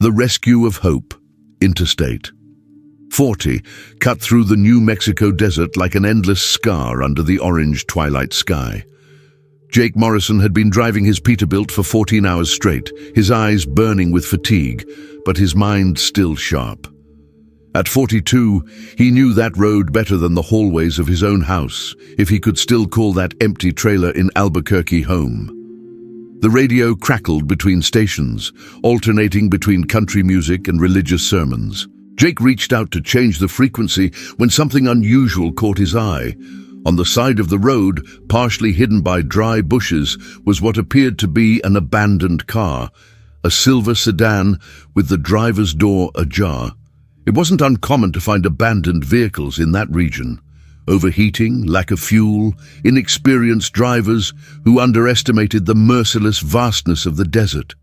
The Rescue of Hope, Interstate 40, cut through the New Mexico desert like an endless scar under the orange twilight sky. Jake Morrison had been driving his Peterbilt for 14 hours straight, his eyes burning with fatigue, but his mind still sharp. At 42, he knew that road better than the hallways of his own house, if he could still call that empty trailer in Albuquerque home. The radio crackled between stations, alternating between country music and religious sermons. Jake reached out to change the frequency when something unusual caught his eye. On the side of the road, partially hidden by dry bushes, was what appeared to be an abandoned car, a silver sedan with the driver's door ajar. It wasn't uncommon to find abandoned vehicles in that region. Overheating, lack of fuel, inexperienced drivers who underestimated the merciless vastness of the desert.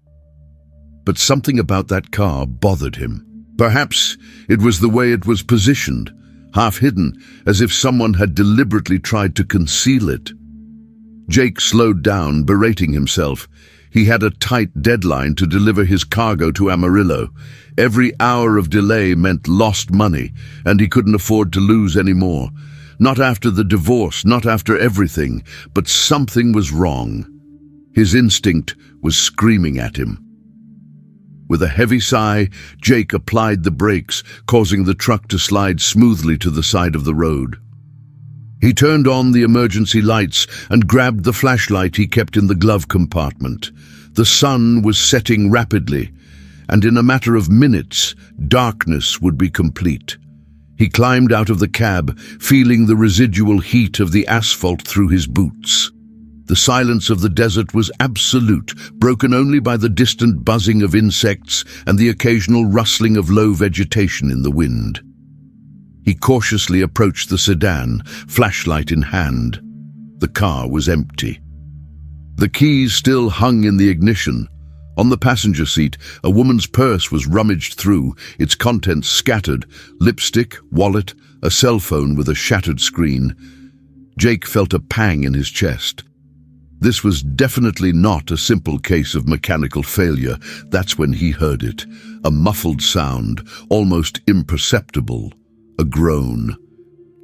But something about that car bothered him. Perhaps it was the way it was positioned, half hidden, as if someone had deliberately tried to conceal it. Jake slowed down, berating himself. He had a tight deadline to deliver his cargo to Amarillo. Every hour of delay meant lost money, and he couldn't afford to lose any more. Not after the divorce, not after everything, but something was wrong. His instinct was screaming at him. With a heavy sigh, Jake applied the brakes, causing the truck to slide smoothly to the side of the road. He turned on the emergency lights and grabbed the flashlight he kept in the glove compartment. The sun was setting rapidly, and in a matter of minutes, darkness would be complete. He climbed out of the cab, feeling the residual heat of the asphalt through his boots. The silence of the desert was absolute, broken only by the distant buzzing of insects and the occasional rustling of low vegetation in the wind. He cautiously approached the sedan, flashlight in hand. The car was empty. The keys still hung in the ignition. On the passenger seat, a woman's purse was rummaged through, its contents scattered: lipstick, wallet, a cell phone with a shattered screen. Jake felt a pang in his chest. This was definitely not a simple case of mechanical failure. That's when he heard it. A muffled sound, almost imperceptible. A groan.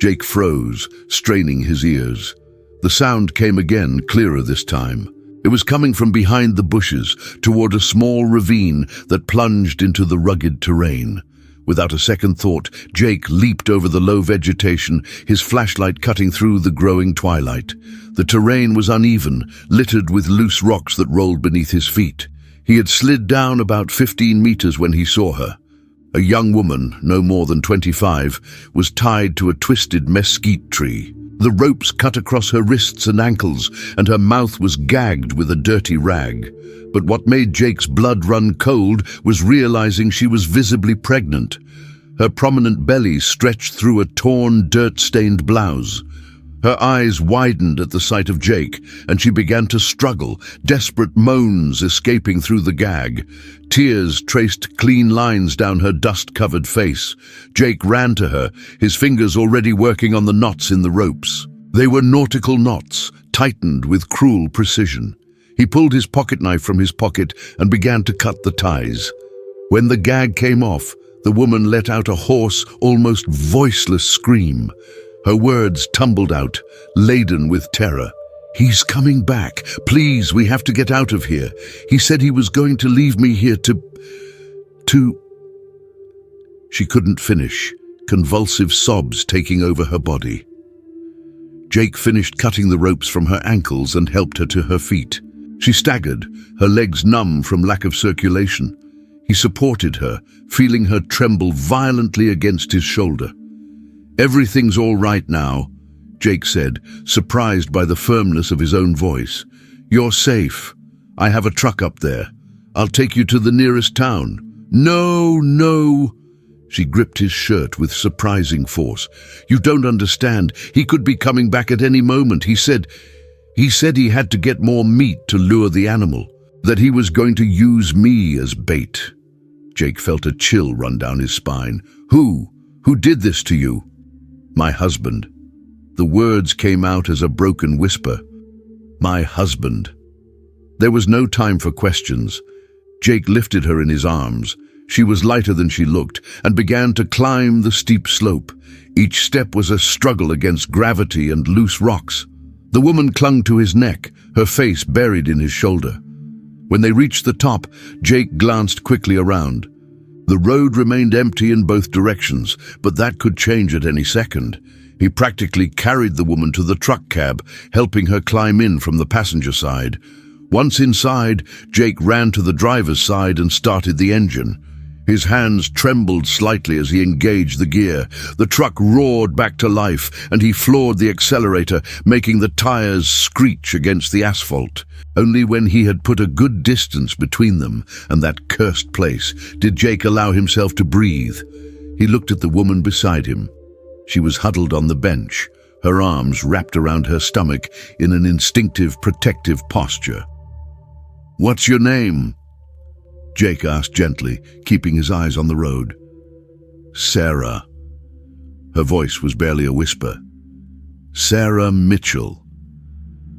Jake froze, straining his ears. The sound came again, clearer this time. It was coming from behind the bushes, toward a small ravine that plunged into the rugged terrain. Without a second thought, Jake leaped over the low vegetation, his flashlight cutting through the growing twilight. The terrain was uneven, littered with loose rocks that rolled beneath his feet. He had slid down about 15 meters when he saw her. A young woman, no more than 25, was tied to a twisted mesquite tree. The ropes cut across her wrists and ankles, and her mouth was gagged with a dirty rag. But what made Jake's blood run cold was realizing she was visibly pregnant. Her prominent belly stretched through a torn, dirt-stained blouse. Her eyes widened at the sight of Jake, and she began to struggle, desperate moans escaping through the gag. Tears traced clean lines down her dust-covered face. Jake ran to her, his fingers already working on the knots in the ropes. They were nautical knots, tightened with cruel precision. He pulled his pocket knife from his pocket and began to cut the ties. When the gag came off, the woman let out a hoarse, almost voiceless scream. Her words tumbled out, laden with terror. "He's coming back. Please, we have to get out of here. He said he was going to leave me here to... She couldn't finish, convulsive sobs taking over her body. Jake finished cutting the ropes from her ankles and helped her to her feet. She staggered, her legs numb from lack of circulation. He supported her, feeling her tremble violently against his shoulder. "Everything's all right now," Jake said, surprised by the firmness of his own voice. "You're safe. I have a truck up there. I'll take you to the nearest town." "No, no." She gripped his shirt with surprising force. "You don't understand. He could be coming back at any moment. He said he had to get more meat to lure the animal, that he was going to use me as bait." Jake felt a chill run down his spine. Who did this to you?" "My husband." The words came out as a broken whisper. "My husband." There was no time for questions. Jake lifted her in his arms. She was lighter than she looked and began to climb the steep slope. Each step was a struggle against gravity and loose rocks. The woman clung to his neck, her face buried in his shoulder. When they reached the top, Jake glanced quickly around. The road remained empty in both directions, but that could change at any second. He practically carried the woman to the truck cab, helping her climb in from the passenger side. Once inside, Jake ran to the driver's side and started the engine. His hands trembled slightly as he engaged the gear. The truck roared back to life, and he floored the accelerator, making the tires screech against the asphalt. Only when he had put a good distance between them and that cursed place did Jake allow himself to breathe. He looked at the woman beside him. She was huddled on the bench, her arms wrapped around her stomach in an instinctive, protective posture. "What's your name?" Jake asked gently, keeping his eyes on the road. "Sarah." Her voice was barely a whisper. "Sarah Mitchell."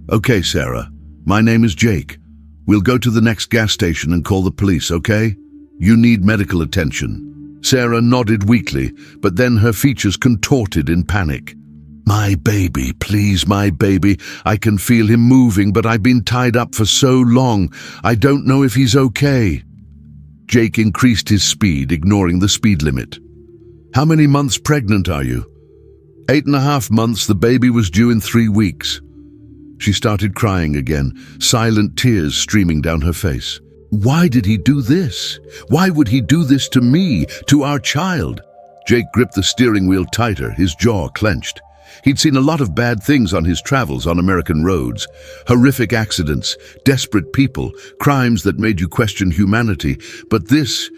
"Okay, Sarah. My name is Jake. We'll go to the next gas station and call the police, okay? You need medical attention." Sarah nodded weakly, but then her features contorted in panic. "My baby, please, my baby. I can feel him moving, but I've been tied up for so long. I don't know if he's okay." Jake increased his speed, ignoring the speed limit. "How many months pregnant are you?" 8.5 months. The baby was due in 3 weeks. She started crying again, silent tears streaming down her face. Why did he do this? Why would he do this to me, to our child? Jake gripped the steering wheel tighter, his jaw clenched. He'd seen a lot of bad things on his travels on American roads. Horrific accidents, desperate people, crimes that made you question humanity. But this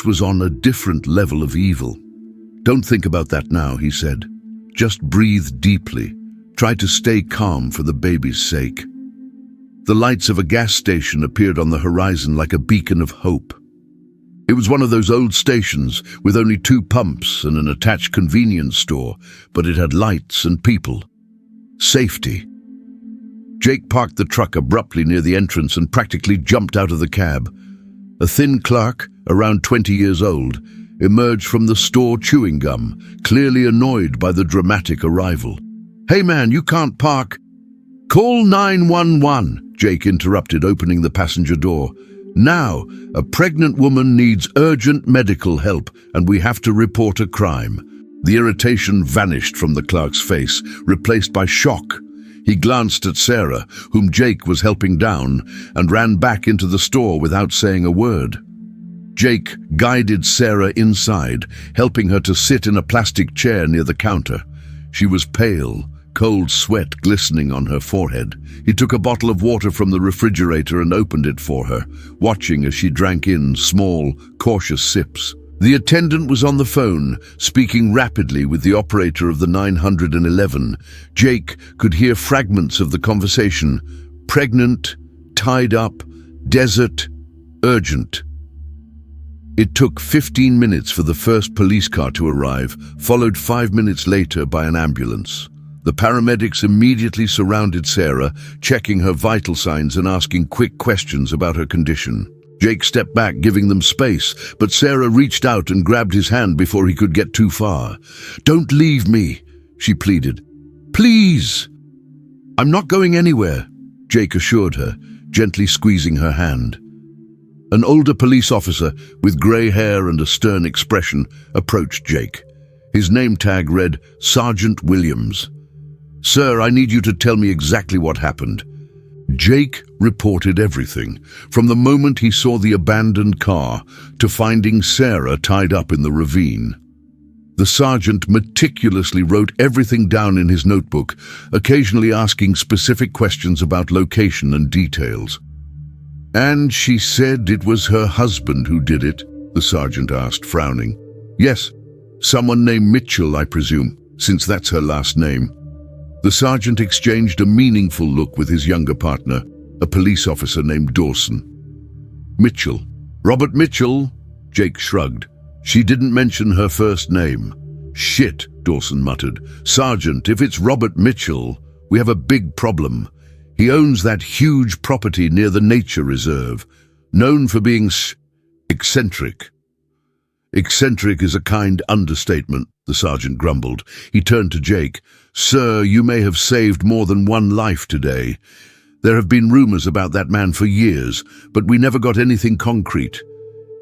was on a different level of evil. "Don't think about that now," he said. "Just breathe deeply. Try to stay calm for the baby's sake." The lights of a gas station appeared on the horizon like a beacon of hope. It was one of those old stations with only 2 pumps and an attached convenience store, but it had lights and people. Safety. Jake parked the truck abruptly near the entrance and practically jumped out of the cab. A thin clerk, around 20 years old, emerged from the store chewing gum, clearly annoyed by the dramatic arrival. "Hey man, you can't park." "Call 911, Jake interrupted, opening the passenger door. "Now, a pregnant woman needs urgent medical help, and we have to report a crime." The irritation vanished from the clerk's face, replaced by shock. He glanced at Sarah, whom Jake was helping down, and ran back into the store without saying a word. Jake guided Sarah inside, helping her to sit in a plastic chair near the counter. She was pale, cold sweat glistening on her forehead. He took a bottle of water from the refrigerator and opened it for her, watching as she drank in small, cautious sips. The attendant was on the phone, speaking rapidly with the operator of the 911. Jake could hear fragments of the conversation. Pregnant, tied up, desert, urgent. It took 15 minutes for the first police car to arrive, followed 5 minutes later by an ambulance. The paramedics immediately surrounded Sarah, checking her vital signs and asking quick questions about her condition. Jake stepped back, giving them space, but Sarah reached out and grabbed his hand before he could get too far. "Don't leave me," she pleaded. "Please." "I'm not going anywhere," Jake assured her, gently squeezing her hand. An older police officer, with grey hair and a stern expression, approached Jake. His name tag read, Sergeant Williams. "Sir, I need you to tell me exactly what happened." Jake reported everything, from the moment he saw the abandoned car to finding Sarah tied up in the ravine. The sergeant meticulously wrote everything down in his notebook, occasionally asking specific questions about location and details. "And she said it was her husband who did it?" the sergeant asked, frowning. "Yes, someone named Mitchell, I presume, since that's her last name." The sergeant exchanged a meaningful look with his younger partner, a police officer named Dawson. "Mitchell. Robert Mitchell?" Jake shrugged. "She didn't mention her first name." "Shit," Dawson muttered. "Sergeant, if it's Robert Mitchell, we have a big problem. He owns that huge property near the nature reserve, known for being eccentric." Eccentric is a kind understatement, the sergeant grumbled. He turned to Jake. Sir, you may have saved more than one life today. There have been rumors about that man for years, but we never got anything concrete.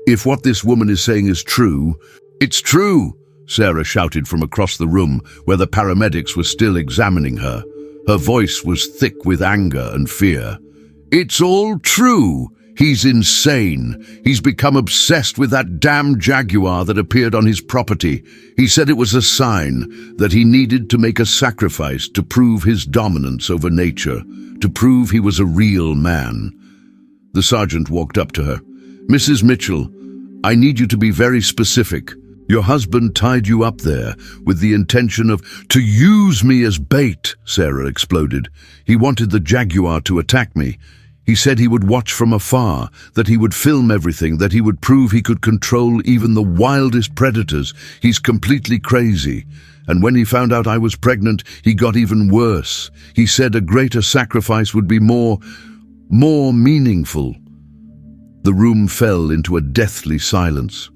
If what this woman is saying is true... It's true, Sarah shouted from across the room where the paramedics were still examining her. Her voice was thick with anger and fear. It's all true. He's insane. He's become obsessed with that damn jaguar that appeared on his property. He said it was a sign that he needed to make a sacrifice to prove his dominance over nature, to prove he was a real man. The sergeant walked up to her. Mrs. Mitchell, I need you to be very specific. Your husband tied you up there with the intention of... To use me as bait, Sarah exploded. He wanted the jaguar to attack me. He said he would watch from afar, that he would film everything, that he would prove he could control even the wildest predators. He's completely crazy. And when he found out I was pregnant, he got even worse. He said a greater sacrifice would be more meaningful. The room fell into a deathly silence.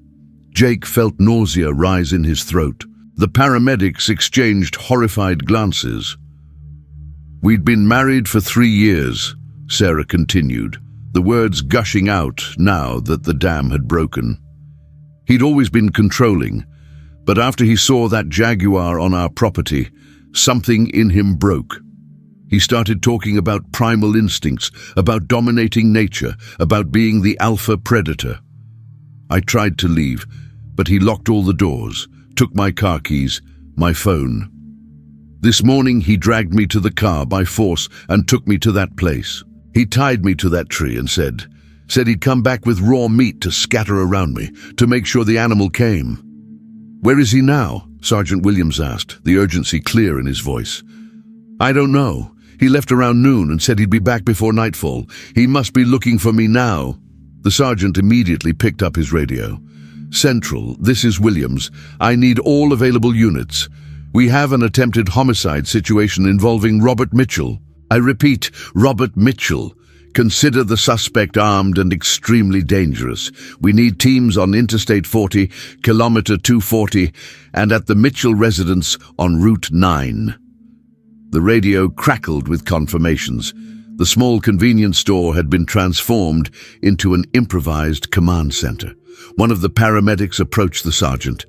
Jake felt nausea rise in his throat. The paramedics exchanged horrified glances. We'd been married for 3 years, Sarah continued, the words gushing out now that the dam had broken. He'd always been controlling, but after he saw that jaguar on our property, something in him broke. He started talking about primal instincts, about dominating nature, about being the alpha predator. I tried to leave, but he locked all the doors, took my car keys, my phone. This morning he dragged me to the car by force and took me to that place. He tied me to that tree and said he'd come back with raw meat to scatter around me, to make sure the animal came. Where is he now? Sergeant Williams asked, the urgency clear in his voice. I don't know. He left around noon and said he'd be back before nightfall. He must be looking for me now. The sergeant immediately picked up his radio. Central, this is Williams. I need all available units. We have an attempted homicide situation involving Robert Mitchell. I repeat, Robert Mitchell. Consider the suspect armed and extremely dangerous. We need teams on Interstate 40, kilometer 240, and at the Mitchell residence on Route 9. The radio crackled with confirmations. The small convenience store had been transformed into an improvised command center. One of the paramedics approached the sergeant.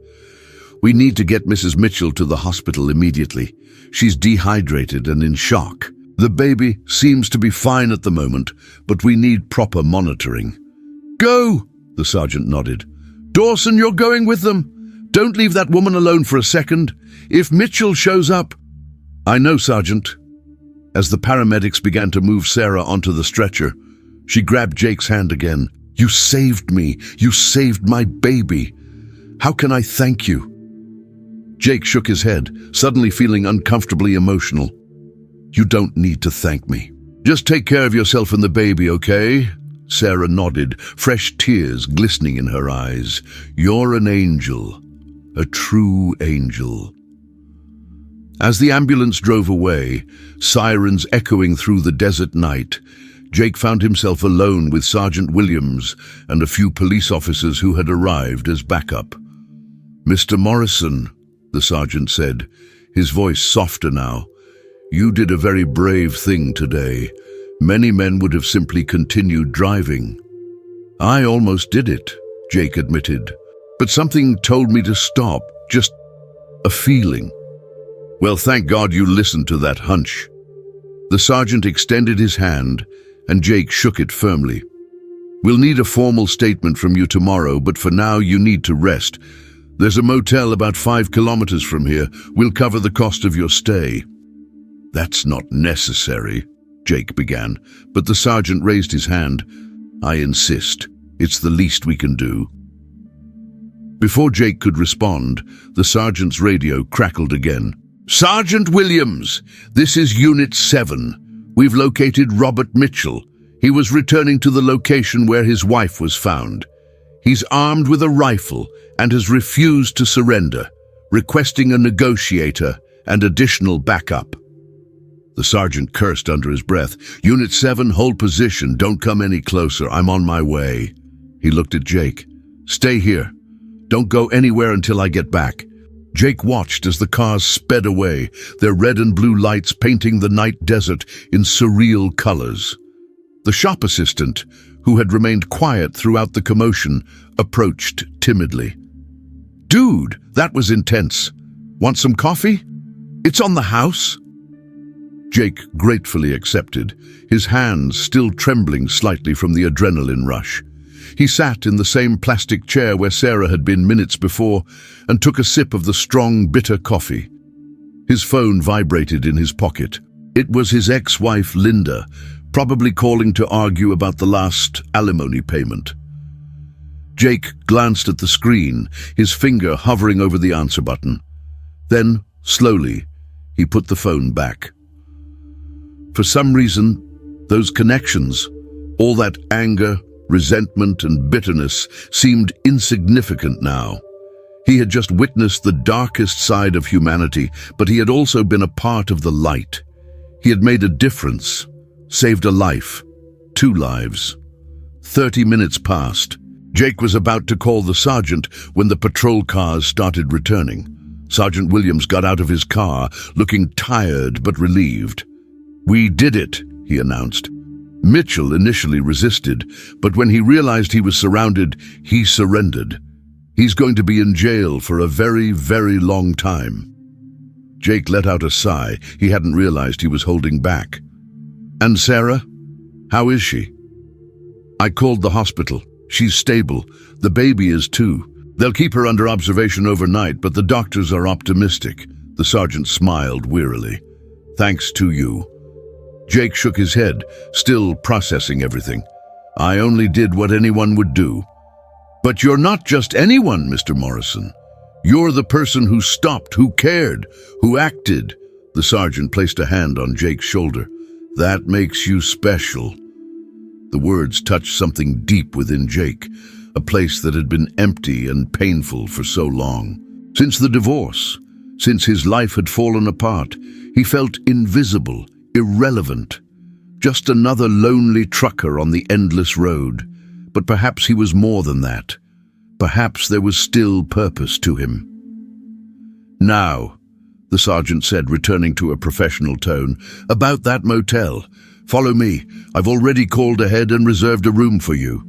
We need to get Mrs. Mitchell to the hospital immediately. She's dehydrated and in shock. The baby seems to be fine at the moment, but we need proper monitoring. Go, the sergeant nodded. Dawson, you're going with them. Don't leave that woman alone for a second. If Mitchell shows up... I know, Sergeant. As the paramedics began to move Sarah onto the stretcher, she grabbed Jake's hand again. You saved me. You saved my baby. How can I thank you? Jake shook his head, suddenly feeling uncomfortably emotional. You don't need to thank me. Just take care of yourself and the baby, okay? Sarah nodded, fresh tears glistening in her eyes. You're an angel, a true angel. As the ambulance drove away, sirens echoing through the desert night, Jake found himself alone with Sergeant Williams and a few police officers who had arrived as backup. Mr. Morrison, the sergeant said, his voice softer now, you did a very brave thing today. Many men would have simply continued driving. I almost did it, Jake admitted, but something told me to stop, just a feeling. Well, thank God you listened to that hunch. The sergeant extended his hand, and Jake shook it firmly. We'll need a formal statement from you tomorrow, but for now you need to rest. There's a motel about 5 kilometers from here. We'll cover the cost of your stay. That's not necessary, Jake began, but the sergeant raised his hand. I insist. It's the least we can do. Before Jake could respond, the sergeant's radio crackled again. Sergeant Williams, this is Unit 7. We've located Robert Mitchell. He was returning to the location where his wife was found. He's armed with a rifle and has refused to surrender, requesting a negotiator and additional backup. The sergeant cursed under his breath. Unit 7, hold position. Don't come any closer. I'm on my way. He looked at Jake. Stay here. Don't go anywhere until I get back." Jake watched as the cars sped away, their red and blue lights painting the night desert in surreal colors. The shop assistant, who had remained quiet throughout the commotion, approached timidly. "Dude, that was intense. Want some coffee? It's on the house." Jake gratefully accepted, his hands still trembling slightly from the adrenaline rush. He sat in the same plastic chair where Sarah had been minutes before and took a sip of the strong, bitter coffee. His phone vibrated in his pocket. It was his ex-wife, Linda, probably calling to argue about the last alimony payment. Jake glanced at the screen, his finger hovering over the answer button. Then, slowly, he put the phone back. For some reason, those connections, all that anger, resentment and bitterness, seemed insignificant now. He had just witnessed the darkest side of humanity, but he had also been a part of the light. He had made a difference, saved a life, 2 lives. 30 minutes passed. Jake was about to call the sergeant when the patrol cars started returning. Sergeant Williams got out of his car, looking tired but relieved. "We did it," he announced. Mitchell initially resisted, but when he realized he was surrounded, he surrendered. He's going to be in jail for a very, very long time. Jake let out a sigh. He hadn't realized he was holding back. "And Sarah? How is she?" "I called the hospital. She's stable. The baby is too. They'll keep her under observation overnight, but the doctors are optimistic." The sergeant smiled wearily. "Thanks to you." Jake shook his head, still processing everything. "I only did what anyone would do." "But you're not just anyone, Mr. Morrison. You're the person who stopped, who cared, who acted." The sergeant placed a hand on Jake's shoulder. "That makes you special." The words touched something deep within Jake, a place that had been empty and painful for so long. Since the divorce, since his life had fallen apart, he felt invisible, irrelevant, just another lonely trucker on the endless road. But perhaps he was more than that. Perhaps there was still purpose to him. "Now," the sergeant said, returning to a professional tone, "about that motel. Follow me. I've already called ahead and reserved a room for you."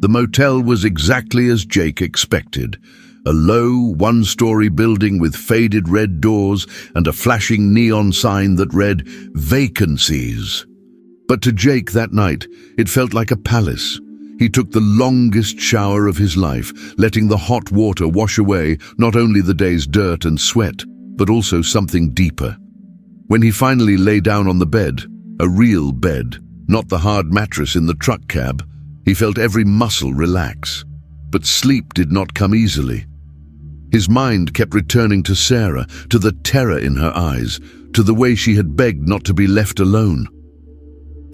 The motel was exactly as Jake expected. A low, 1-story building with faded red doors and a flashing neon sign that read, "Vacancies." But to Jake that night, it felt like a palace. He took the longest shower of his life, letting the hot water wash away not only the day's dirt and sweat, but also something deeper. When he finally lay down on the bed, a real bed, not the hard mattress in the truck cab, he felt every muscle relax. But sleep did not come easily. His mind kept returning to Sarah, to the terror in her eyes, to the way she had begged not to be left alone.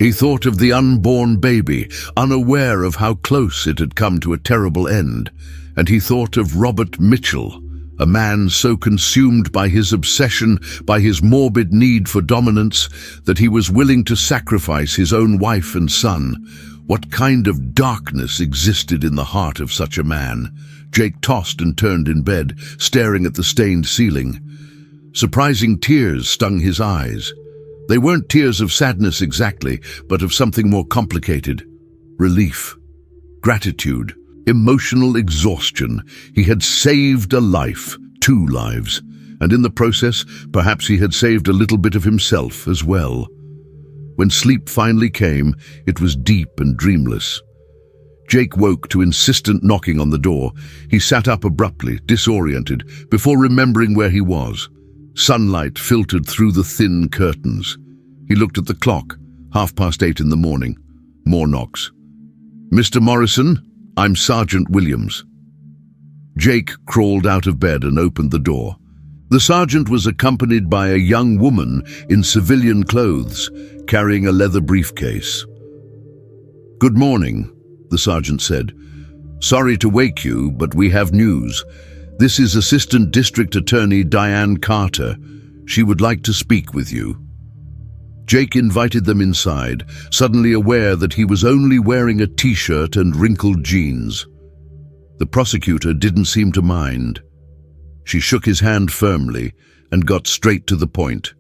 He thought of the unborn baby, unaware of how close it had come to a terrible end, and he thought of Robert Mitchell, a man so consumed by his obsession, by his morbid need for dominance, that he was willing to sacrifice his own wife and son. What kind of darkness existed in the heart of such a man? Jake tossed and turned in bed, staring at the stained ceiling. Surprising tears stung his eyes. They weren't tears of sadness exactly, but of something more complicated. Relief, gratitude, emotional exhaustion. He had saved a life, 2 lives, and in the process, perhaps he had saved a little bit of himself as well. When sleep finally came, it was deep and dreamless. Jake woke to insistent knocking on the door. He sat up abruptly, disoriented, before remembering where he was. Sunlight filtered through the thin curtains. He looked at the clock, 8:30 in the morning. More knocks. "Mr. Morrison, I'm Sergeant Williams." Jake crawled out of bed and opened the door. The sergeant was accompanied by a young woman in civilian clothes, carrying a leather briefcase. "Good morning," the sergeant said. "Sorry to wake you, but we have news. This is Assistant District Attorney Diane Carter. She would like to speak with you." Jake invited them inside, suddenly aware that he was only wearing a t-shirt and wrinkled jeans. The prosecutor didn't seem to mind. She shook his hand firmly and got straight to the point.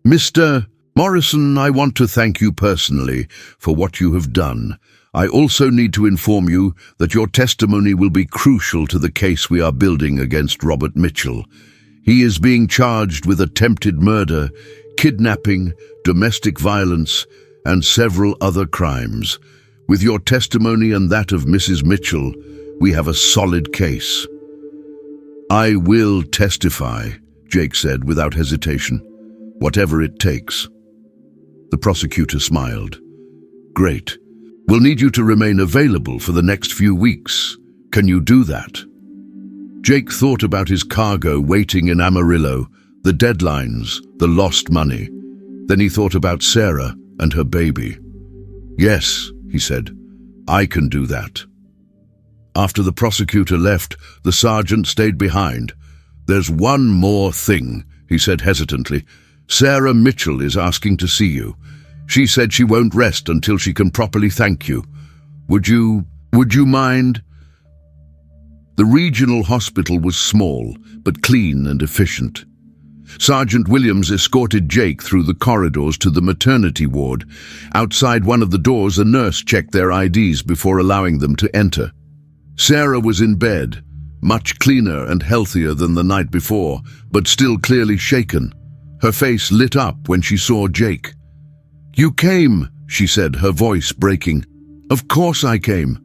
"Mr. Morrison, I want to thank you personally for what you have done. I also need to inform you that your testimony will be crucial to the case we are building against Robert Mitchell. He is being charged with attempted murder, kidnapping, domestic violence, and several other crimes. With your testimony and that of Mrs. Mitchell, we have a solid case." "I will testify," Jake said without hesitation, "whatever it takes." The prosecutor smiled. "Great. We'll need you to remain available for the next few weeks. Can you do that?" Jake thought about his cargo waiting in Amarillo, the deadlines, the lost money. Then he thought about Sarah and her baby. "Yes," he said, "I can do that." After the prosecutor left, the sergeant stayed behind. "There's one more thing," he said hesitantly. "Sarah Mitchell is asking to see you. She said she won't rest until she can properly thank you. Would you mind?" The regional hospital was small, but clean and efficient. Sergeant Williams escorted Jake through the corridors to the maternity ward. Outside one of the doors, a nurse checked their IDs before allowing them to enter. Sarah was in bed, much cleaner and healthier than the night before, but still clearly shaken. Her face lit up when she saw Jake. "You came," she said, her voice breaking. "Of course I came."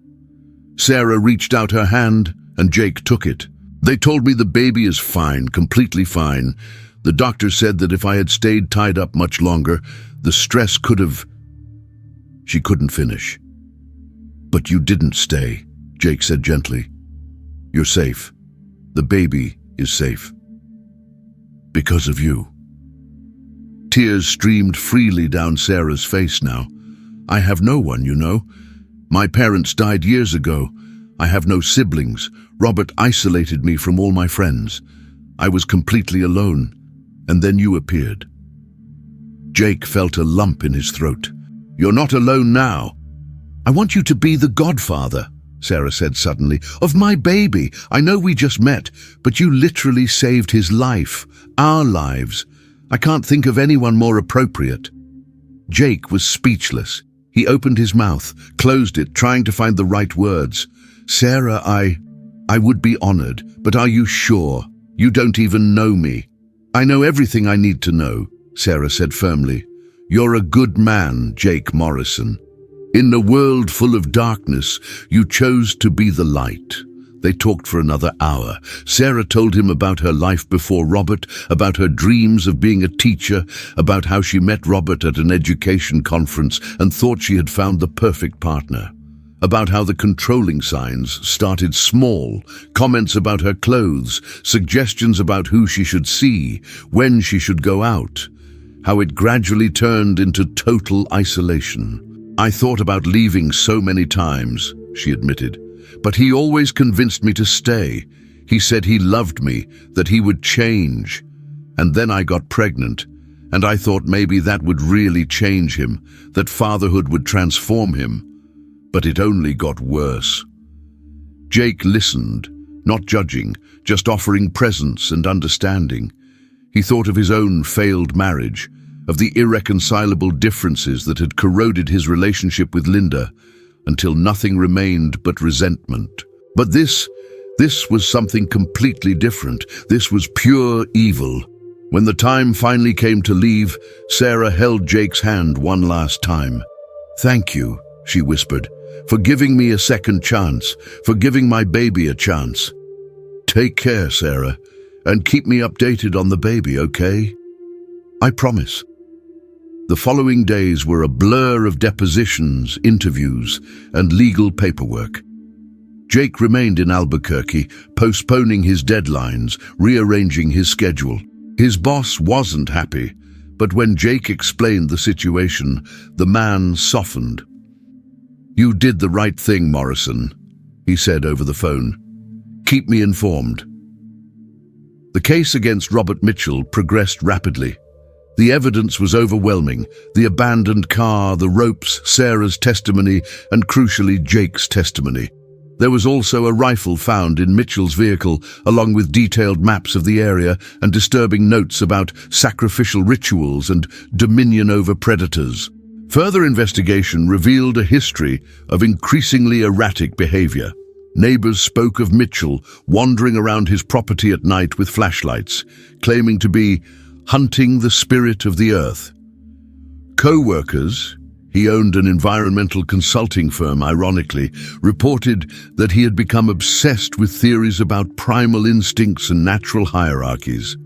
Sarah reached out her hand, and Jake took it. "They told me the baby is fine, completely fine. The doctor said that if I had stayed tied up much longer, the stress could have..." She couldn't finish. "But you didn't stay," Jake said gently. "You're safe. The baby is safe. Because of you." Tears streamed freely down Sarah's face now. "I have no one, you know. My parents died years ago. I have no siblings. Robert isolated me from all my friends. I was completely alone, and then you appeared." Jake felt a lump in his throat. "You're not alone now." "I want you to be the godfather," Sarah said suddenly, "of my baby. I know we just met, but you literally saved his life, our lives. I can't think of anyone more appropriate." Jake was speechless. He opened his mouth, closed it, trying to find the right words. "Sarah, I would be honored, but are you sure? You don't even know me." "I know everything I need to know," Sarah said firmly. "You're a good man, Jake Morrison. In a world full of darkness, you chose to be the light." They talked for another hour. Sarah told him about her life before Robert, about her dreams of being a teacher, about how she met Robert at an education conference and thought she had found the perfect partner, about how the controlling signs started small, comments about her clothes, suggestions about who she should see, when she should go out, how it gradually turned into total isolation. "I thought about leaving so many times," she admitted. "But he always convinced me to stay. He said he loved me, that he would change. And then I got pregnant, and I thought maybe that would really change him, that fatherhood would transform him. But it only got worse." Jake listened, not judging, just offering presence and understanding. He thought of his own failed marriage, of the irreconcilable differences that had corroded his relationship with Linda, until nothing remained but resentment. But this was something completely different. This was pure evil. When the time finally came to leave, Sarah held Jake's hand one last time. "Thank you," she whispered, "for giving me a second chance, for giving my baby a chance. Take care, Sarah, and keep me updated on the baby, okay?" "I promise." The following days were a blur of depositions, interviews, and legal paperwork. Jake remained in Albuquerque, postponing his deadlines, rearranging his schedule. His boss wasn't happy, but when Jake explained the situation, the man softened. "You did the right thing, Morrison," he said over the phone. "Keep me informed." The case against Robert Mitchell progressed rapidly. The evidence was overwhelming: the abandoned car, the ropes, Sarah's testimony, and crucially Jake's testimony. There was also a rifle found in Mitchell's vehicle, along with detailed maps of the area and disturbing notes about sacrificial rituals and dominion over predators. Further investigation revealed a history of increasingly erratic behavior. Neighbors spoke of Mitchell wandering around his property at night with flashlights, claiming to be hunting the spirit of the earth. Co-workers, he owned an environmental consulting firm, ironically, reported that he had become obsessed with theories about primal instincts and natural hierarchies.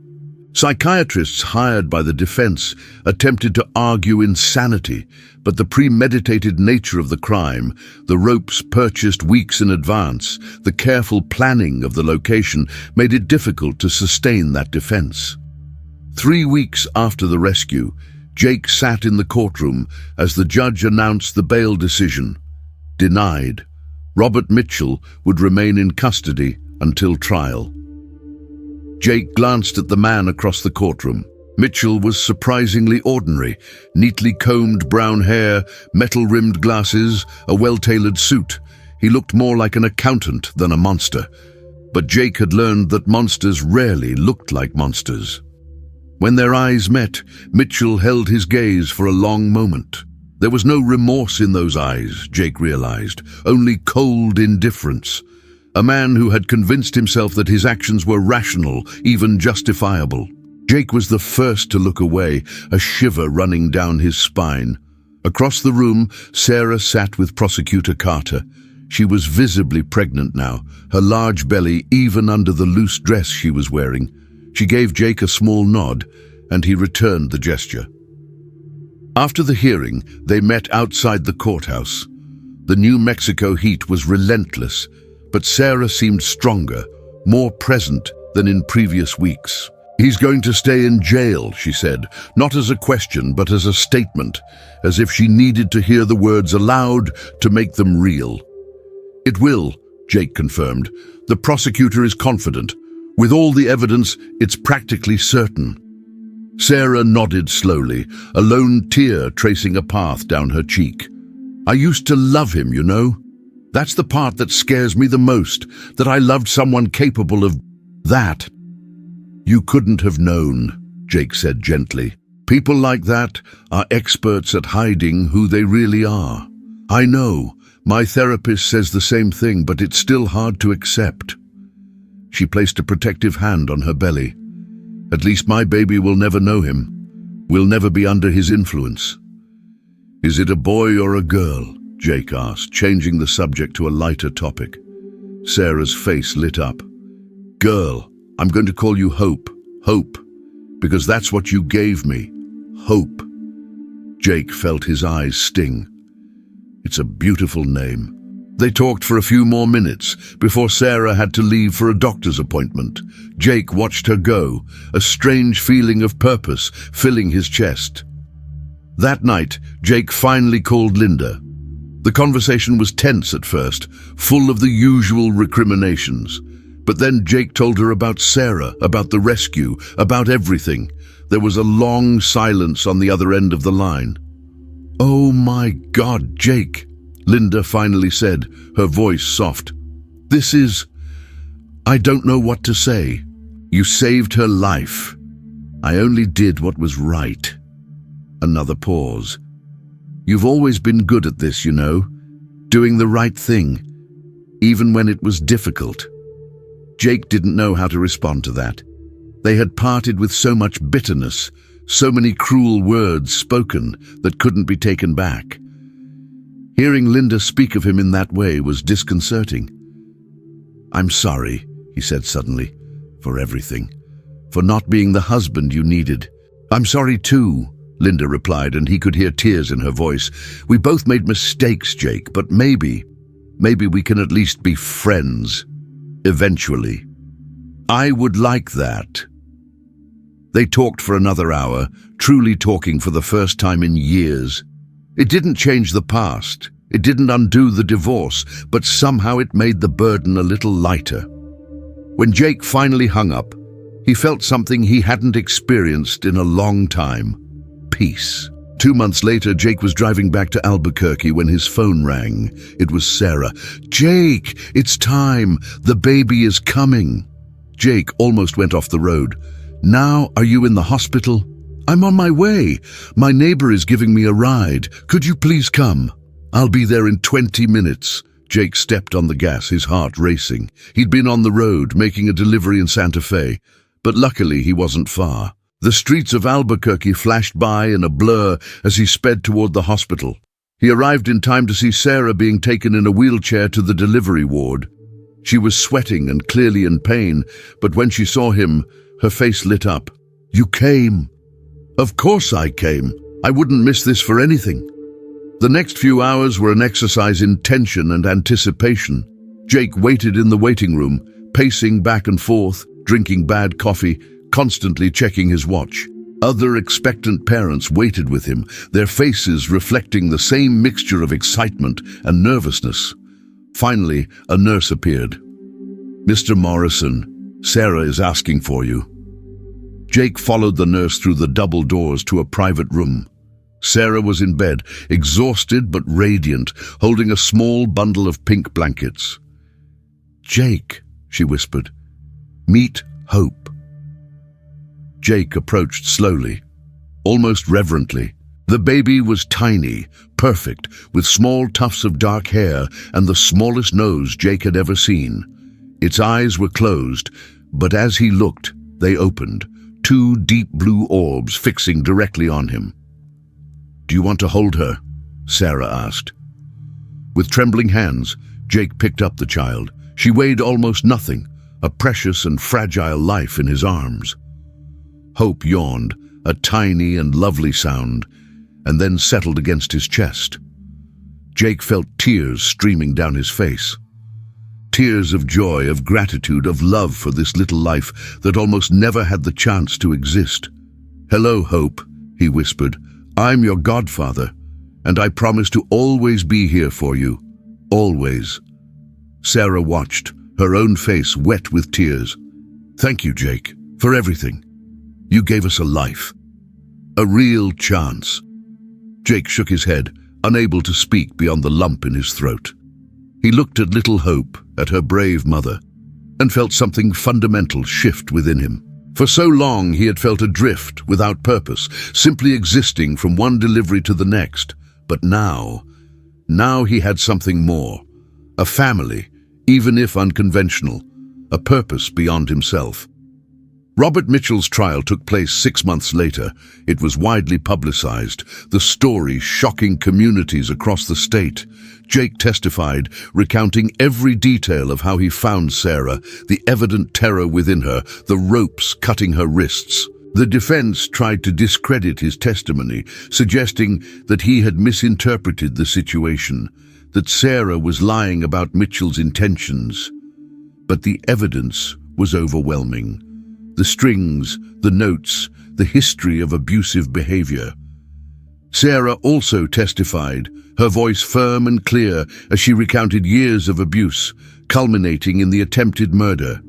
Psychiatrists hired by the defense attempted to argue insanity, but the premeditated nature of the crime, the ropes purchased weeks in advance, the careful planning of the location made it difficult to sustain that defense. 3 weeks after the rescue, Jake sat in the courtroom as the judge announced the bail decision. Denied. Robert Mitchell would remain in custody until trial. Jake glanced at the man across the courtroom. Mitchell was surprisingly ordinary, neatly combed brown hair, metal-rimmed glasses, a well-tailored suit. He looked more like an accountant than a monster. But Jake had learned that monsters rarely looked like monsters. When their eyes met, Mitchell held his gaze for a long moment. There was no remorse in those eyes, Jake realized, only cold indifference. A man who had convinced himself that his actions were rational, even justifiable. Jake was the first to look away, a shiver running down his spine. Across the room, Sarah sat with Prosecutor Carter. She was visibly pregnant now, her large belly even under the loose dress she was wearing. She gave Jake a small nod, and he returned the gesture. After the hearing, they met outside the courthouse. The New Mexico heat was relentless, but Sarah seemed stronger, more present than in previous weeks. "He's going to stay in jail," she said, not as a question, but as a statement, as if she needed to hear the words aloud to make them real. "It will," Jake confirmed. "The prosecutor is confident. With all the evidence, it's practically certain." Sarah nodded slowly, a lone tear tracing a path down her cheek. "I used to love him, you know. That's the part that scares me the most, that I loved someone capable of that." "You couldn't have known," Jake said gently. "People like that are experts at hiding who they really are. I know, my therapist says the same thing, but it's still hard to accept." She placed a protective hand on her belly. "At least my baby will never know him. Will never be under his influence." "Is it a boy or a girl?" Jake asked, changing the subject to a lighter topic. Sarah's face lit up. "Girl, I'm going to call you Hope. Hope. Because that's what you gave me. Hope." Jake felt his eyes sting. "It's a beautiful name." They talked for a few more minutes before Sarah had to leave for a doctor's appointment. Jake watched her go, a strange feeling of purpose filling his chest. That night, Jake finally called Linda. The conversation was tense at first, full of the usual recriminations. But then Jake told her about Sarah, about the rescue, about everything. There was a long silence on the other end of the line. "Oh my God, Jake," Linda finally said, her voice soft. I don't know what to say. You saved her life. I only did what was right." Another pause. "You've always been good at this, you know, doing the right thing, even when it was difficult." Jake didn't know how to respond to that. They had parted with so much bitterness, so many cruel words spoken that couldn't be taken back. Hearing Linda speak of him in that way was disconcerting. "I'm sorry," he said suddenly, "for everything, for not being the husband you needed." "I'm sorry too," Linda replied, and he could hear tears in her voice. "We both made mistakes, Jake, but maybe we can at least be friends. Eventually." "I would like that." They talked for another hour, truly talking for the first time in years. It didn't change the past. It didn't undo the divorce, but somehow it made the burden a little lighter. When Jake finally hung up, he felt something he hadn't experienced in a long time: peace. 2 months later, Jake was driving back to Albuquerque when his phone rang. It was Sarah. "Jake, it's time. The baby is coming." Jake almost went off the road. "Now, are you in the hospital?" "I'm on my way. My neighbor is giving me a ride. Could you please come?" "I'll be there in 20 minutes. Jake stepped on the gas, his heart racing. He'd been on the road, making a delivery in Santa Fe, but luckily he wasn't far. The streets of Albuquerque flashed by in a blur as he sped toward the hospital. He arrived in time to see Sarah being taken in a wheelchair to the delivery ward. She was sweating and clearly in pain, but when she saw him, her face lit up. "You came." "Of course I came. I wouldn't miss this for anything." The next few hours were an exercise in tension and anticipation. Jake waited in the waiting room, pacing back and forth, drinking bad coffee, constantly checking his watch. Other expectant parents waited with him, their faces reflecting the same mixture of excitement and nervousness. Finally, a nurse appeared. "Mr. Morrison, Sarah is asking for you." Jake followed the nurse through the double doors to a private room. Sarah was in bed, exhausted but radiant, holding a small bundle of pink blankets. "Jake," she whispered, "meet Hope." Jake approached slowly, almost reverently. The baby was tiny, perfect, with small tufts of dark hair and the smallest nose Jake had ever seen. Its eyes were closed, but as he looked, they opened, 2 deep blue orbs fixing directly on him. "Do you want to hold her?" Sarah asked. With trembling hands, Jake picked up the child. She weighed almost nothing, a precious and fragile life in his arms. Hope yawned, a tiny and lovely sound, and then settled against his chest. Jake felt tears streaming down his face. Tears of joy, of gratitude, of love for this little life that almost never had the chance to exist. "Hello, Hope," he whispered. "I'm your godfather, and I promise to always be here for you. Always." Sarah watched, her own face wet with tears. "Thank you, Jake, for everything. You gave us a life. A real chance." Jake shook his head, unable to speak beyond the lump in his throat. He looked at little Hope, at her brave mother, and felt something fundamental shift within him. For so long he had felt adrift, without purpose, simply existing from one delivery to the next. But now he had something more. A family, even if unconventional. A purpose beyond himself. Robert Mitchell's trial took place 6 months later. It was widely publicized, the story shocking communities across the state. Jake testified, recounting every detail of how he found Sarah, the evident terror within her, the ropes cutting her wrists. The defense tried to discredit his testimony, suggesting that he had misinterpreted the situation, that Sarah was lying about Mitchell's intentions. But the evidence was overwhelming. The strings, the notes, the history of abusive behavior. Sarah also testified, her voice firm and clear as she recounted years of abuse, culminating in the attempted murder.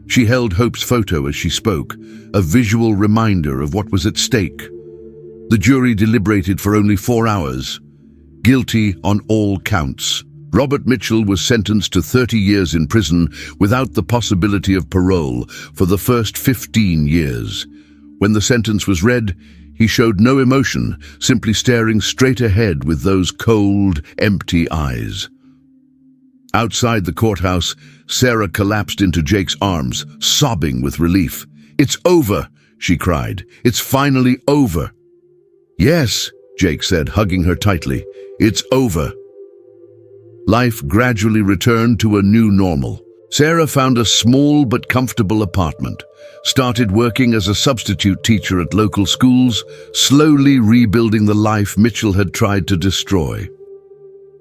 She held Hope's photo as she spoke, a visual reminder of what was at stake. The jury deliberated for only 4 hours. Guilty on all counts. Robert Mitchell was sentenced to 30 years in prison without the possibility of parole for the first 15 years. When the sentence was read, he showed no emotion, simply staring straight ahead with those cold, empty eyes. Outside the courthouse, Sarah collapsed into Jake's arms, sobbing with relief. "It's over," she cried. "It's finally over." "Yes," Jake said, hugging her tightly. "It's over." Life gradually returned to a new normal. Sarah found a small but comfortable apartment, started working as a substitute teacher at local schools, slowly rebuilding the life Mitchell had tried to destroy.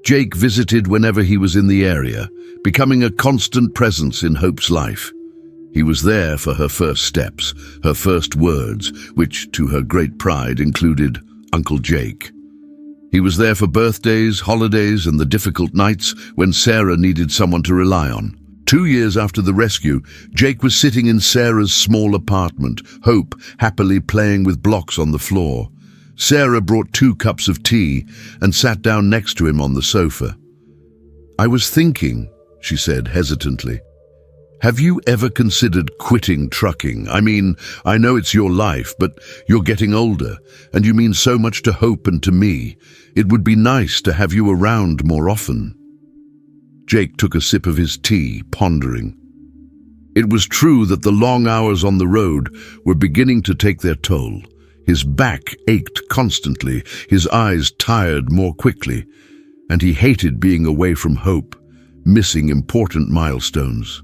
Jake visited whenever he was in the area, becoming a constant presence in Hope's life. He was there for her first steps, her first words, which, to her great pride, included Uncle Jake. He was there for birthdays, holidays, and the difficult nights when Sarah needed someone to rely on. 2 years after the rescue, Jake was sitting in Sarah's small apartment, Hope happily playing with blocks on the floor. Sarah brought 2 cups of tea and sat down next to him on the sofa. "I was thinking," she said hesitantly, "have you ever considered quitting trucking? I mean, I know it's your life, but you're getting older, and you mean so much to Hope and to me. It would be nice to have you around more often." Jake took a sip of his tea, pondering. It was true that the long hours on the road were beginning to take their toll. His back ached constantly, his eyes tired more quickly, and he hated being away from Hope, missing important milestones.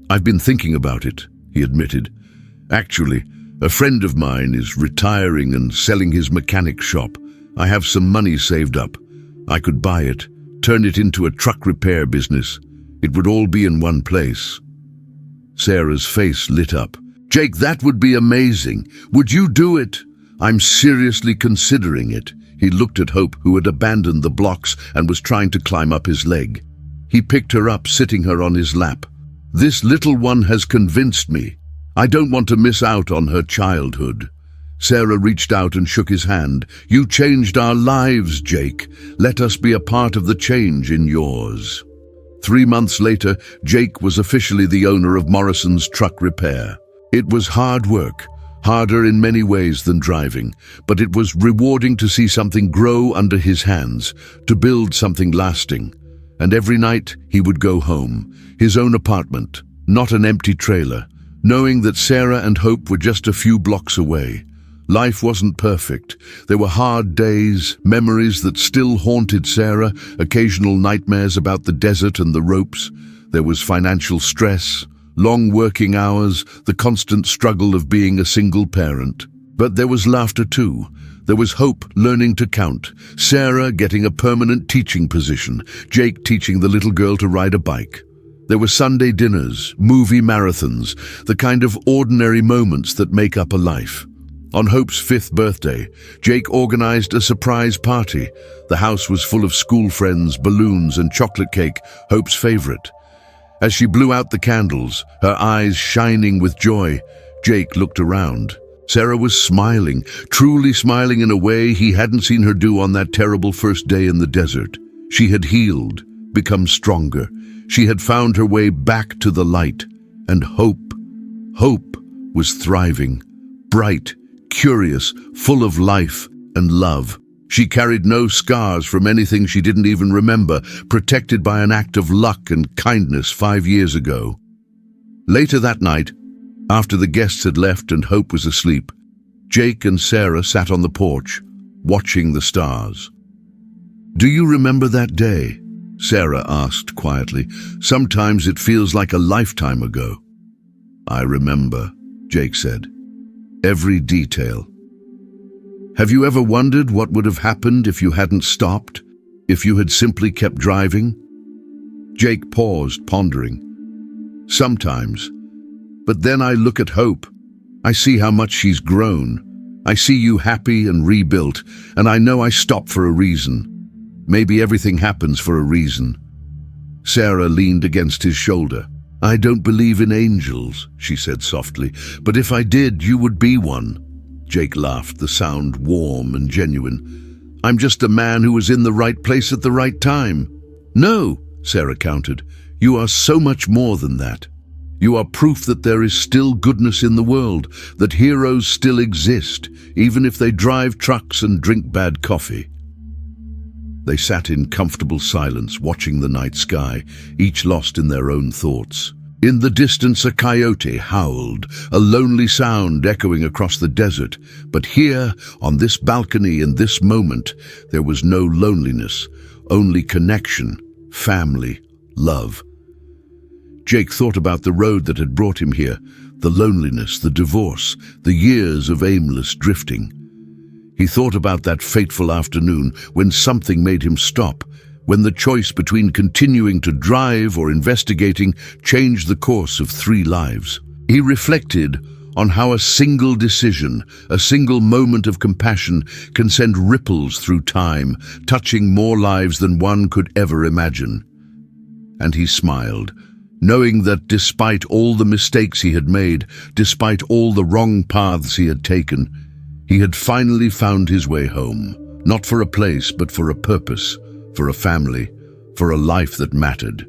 "I've been thinking about it," he admitted. "Actually, a friend of mine is retiring and selling his mechanic shop. I have some money saved up. I could buy it, turn it into a truck repair business. It would all be in one place." Sarah's face lit up. "Jake, that would be amazing. Would you do it?" "I'm seriously considering it." He looked at Hope, who had abandoned the blocks and was trying to climb up his leg. He picked her up, sitting her on his lap. "This little one has convinced me. I don't want to miss out on her childhood." Sarah reached out and shook his hand. "You changed our lives, Jake. Let us be a part of the change in yours." 3 months later, Jake was officially the owner of Morrison's Truck Repair. It was hard work, harder in many ways than driving, but it was rewarding to see something grow under his hands, to build something lasting. And every night he would go home, his own apartment, not an empty trailer, knowing that Sarah and Hope were just a few blocks away. Life wasn't perfect. There were hard days, memories that still haunted Sarah, occasional nightmares about the desert and the ropes. There was financial stress, long working hours, the constant struggle of being a single parent. But there was laughter too. There was Hope learning to count, Sarah getting a permanent teaching position, Jake teaching the little girl to ride a bike. There were Sunday dinners, movie marathons, the kind of ordinary moments that make up a life. On Hope's 5th birthday, Jake organized a surprise party. The house was full of school friends, balloons, and chocolate cake, Hope's favorite. As she blew out the candles, her eyes shining with joy, Jake looked around. Sarah was smiling, truly smiling in a way he hadn't seen her do on that terrible first day in the desert. She had healed, become stronger. She had found her way back to the light. And Hope was thriving, bright, curious, full of life and love. She carried no scars from anything she didn't even remember, protected by an act of luck and kindness 5 years ago. Later that night, after the guests had left and Hope was asleep, Jake and Sarah sat on the porch, watching the stars. "Do you remember that day?" Sarah asked quietly. "Sometimes it feels like a lifetime ago." "I remember," Jake said. "Every detail." "Have you ever wondered what would have happened if you hadn't stopped? If you had simply kept driving?" Jake paused, pondering. "Sometimes. But then I look at Hope. I see how much she's grown. I see you happy and rebuilt, and I know I stopped for a reason. Maybe everything happens for a reason." Sarah leaned against his shoulder. "I don't believe in angels," she said softly, "but if I did, you would be one." Jake laughed, the sound warm and genuine. "I'm just a man who was in the right place at the right time." "No," Sarah countered, "you are so much more than that. You are proof that there is still goodness in the world, that heroes still exist, even if they drive trucks and drink bad coffee." They sat in comfortable silence, watching the night sky, each lost in their own thoughts. In the distance, a coyote howled, a lonely sound echoing across the desert. But here, on this balcony, in this moment, there was no loneliness, only connection, family, love. Jake thought about the road that had brought him here, the loneliness, the divorce, the years of aimless drifting. He thought about that fateful afternoon when something made him stop, when the choice between continuing to drive or investigating changed the course of 3 lives. He reflected on how a single decision, a single moment of compassion can send ripples through time, touching more lives than one could ever imagine. And he smiled, knowing that despite all the mistakes he had made, despite all the wrong paths he had taken, He had finally found his way home, not for a place, but for a purpose, for a family, for a life that mattered.